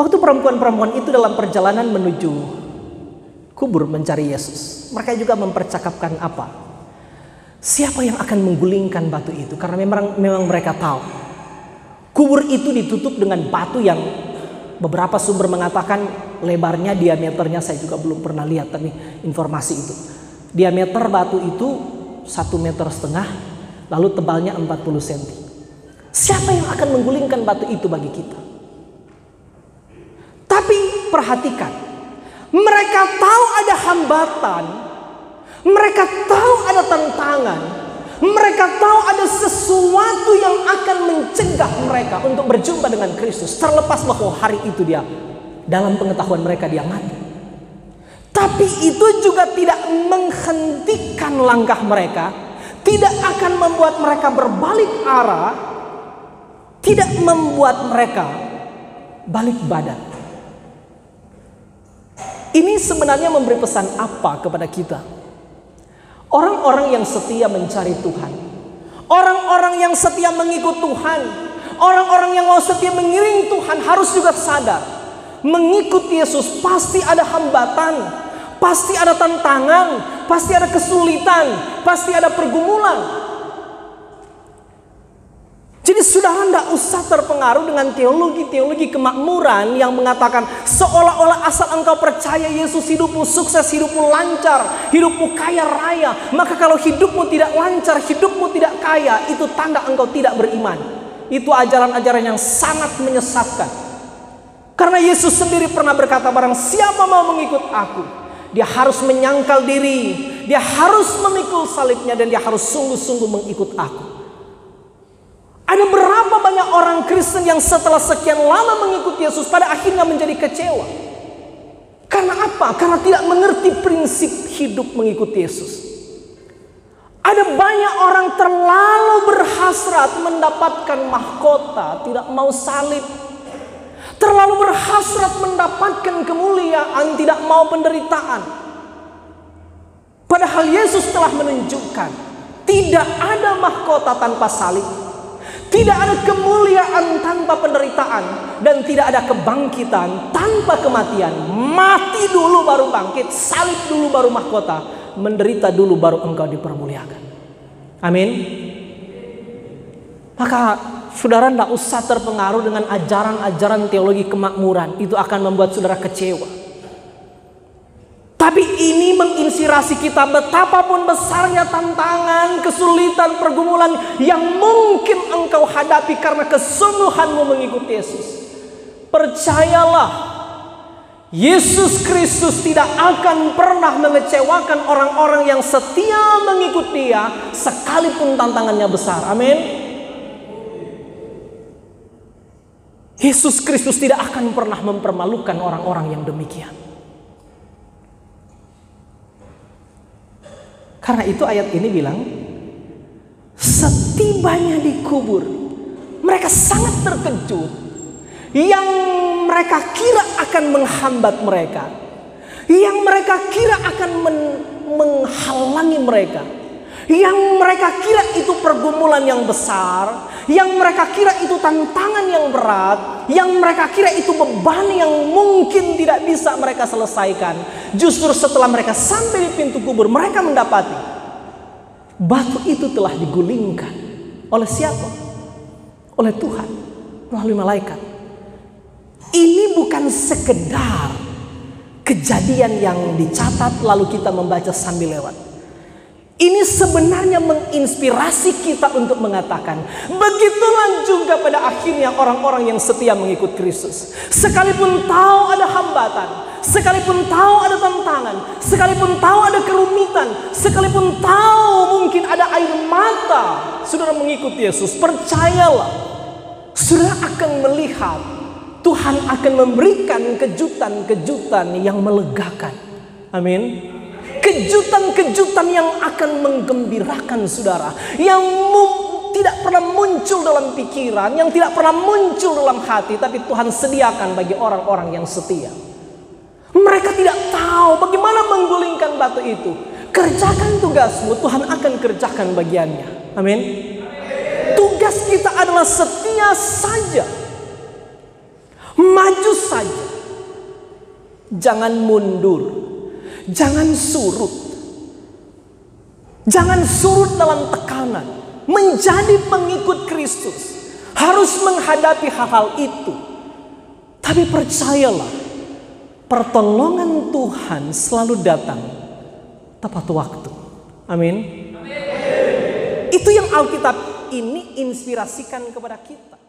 Waktu perempuan-perempuan itu dalam perjalanan menuju kubur mencari Yesus, mereka juga mempercakapkan apa? Siapa yang akan menggulingkan batu itu? Karena memang mereka tahu kubur itu ditutup dengan batu yang beberapa sumber mengatakan lebarnya, diameternya saya juga belum pernah lihat, tapi informasi itu. Diameter batu itu 1,5 meter, lalu tebalnya 40 cm. Siapa yang akan menggulingkan batu itu bagi kita? Tapi perhatikan, mereka tahu ada hambatan, mereka tahu ada tantangan, mereka tahu ada sesuatu yang akan mencegah mereka untuk berjumpa dengan Kristus, terlepas bahwa hari itu dia dalam pengetahuan mereka dia mati. Tapi itu juga tidak menghentikan langkah mereka, tidak akan membuat mereka berbalik arah, tidak membuat mereka balik badan. Ini sebenarnya memberi pesan apa kepada kita? Orang-orang yang setia mencari Tuhan, orang-orang yang setia mengikut Tuhan, orang-orang yang mau setia mengiring Tuhan harus juga sadar, mengikut Yesus pasti ada hambatan, pasti ada tantangan, pasti ada kesulitan, pasti ada pergumulan. Jadi saudara tidak usah terpengaruh dengan teologi-teologi kemakmuran yang mengatakan seolah-olah asal engkau percaya Yesus hidupmu sukses, hidupmu lancar, hidupmu kaya raya. Maka kalau hidupmu tidak lancar, hidupmu tidak kaya, itu tanda engkau tidak beriman. Itu ajaran-ajaran yang sangat menyesatkan. Karena Yesus sendiri pernah berkata, barang siapa mau mengikut aku, dia harus menyangkal diri, dia harus memikul salibnya, dan dia harus sungguh-sungguh mengikut aku. Ada berapa banyak orang Kristen yang setelah sekian lama mengikut Yesus pada akhirnya menjadi kecewa. Karena apa? Karena tidak mengerti prinsip hidup mengikut Yesus. Ada banyak orang terlalu berhasrat mendapatkan mahkota, tidak mau salib. Terlalu berhasrat mendapatkan kemuliaan, tidak mau penderitaan. Padahal Yesus telah menunjukkan tidak ada mahkota tanpa salib. Tidak ada kemuliaan tanpa penderitaan, dan tidak ada kebangkitan tanpa kematian. Mati dulu baru bangkit, salib dulu baru mahkota, menderita dulu baru engkau dipermuliakan. Amin. Maka saudara tidak usah terpengaruh dengan ajaran-ajaran teologi kemakmuran, itu akan membuat saudara kecewa. Tapi ini menginspirasi kita betapapun besarnya tantangan, kesulitan, pergumulan yang mungkin engkau hadapi karena kesungguhanmu mengikuti Yesus. Percayalah, Yesus Kristus tidak akan pernah mengecewakan orang-orang yang setia mengikut Dia sekalipun tantangannya besar. Amin. Yesus Kristus tidak akan pernah mempermalukan orang-orang yang demikian. Karena itu ayat ini bilang, setibanya di kubur, mereka sangat terkejut. Yang mereka kira akan menghambat mereka, yang mereka kira akan menghalangi mereka, yang mereka kira itu pergumulan yang besar, yang mereka kira itu tantangan yang berat, yang mereka kira itu beban yang mungkin tidak bisa mereka selesaikan. Justru setelah mereka sampai di pintu kubur, mereka mendapati batu itu telah digulingkan. Oleh siapa? Oleh Tuhan melalui malaikat. Ini bukan sekedar kejadian yang dicatat lalu kita membaca sambil lewat. Ini sebenarnya menginspirasi kita untuk mengatakan, begitulah juga pada akhirnya orang-orang yang setia mengikut Kristus. Sekalipun tahu ada hambatan, sekalipun tahu ada tantangan, sekalipun tahu ada kerumitan, sekalipun tahu mungkin ada air mata, saudara mengikut Yesus, percayalah, saudara akan melihat Tuhan akan memberikan kejutan-kejutan yang melegakan. Amin. Kejutan-kejutan yang akan menggembirakan saudara, yang tidak pernah muncul dalam pikiran, yang tidak pernah muncul dalam hati, tapi Tuhan sediakan bagi orang-orang yang setia. Mereka tidak tahu bagaimana menggulingkan batu itu. Kerjakan tugasmu, Tuhan akan kerjakan bagiannya. Amin. Tugas kita adalah setia saja, maju saja. Jangan mundur. Jangan surut. Jangan surut dalam tekanan. Menjadi pengikut Kristus harus menghadapi hal-hal itu. Tapi percayalah, pertolongan Tuhan selalu datang tepat waktu. Amin. Itu yang Alkitab ini inspirasikan kepada kita.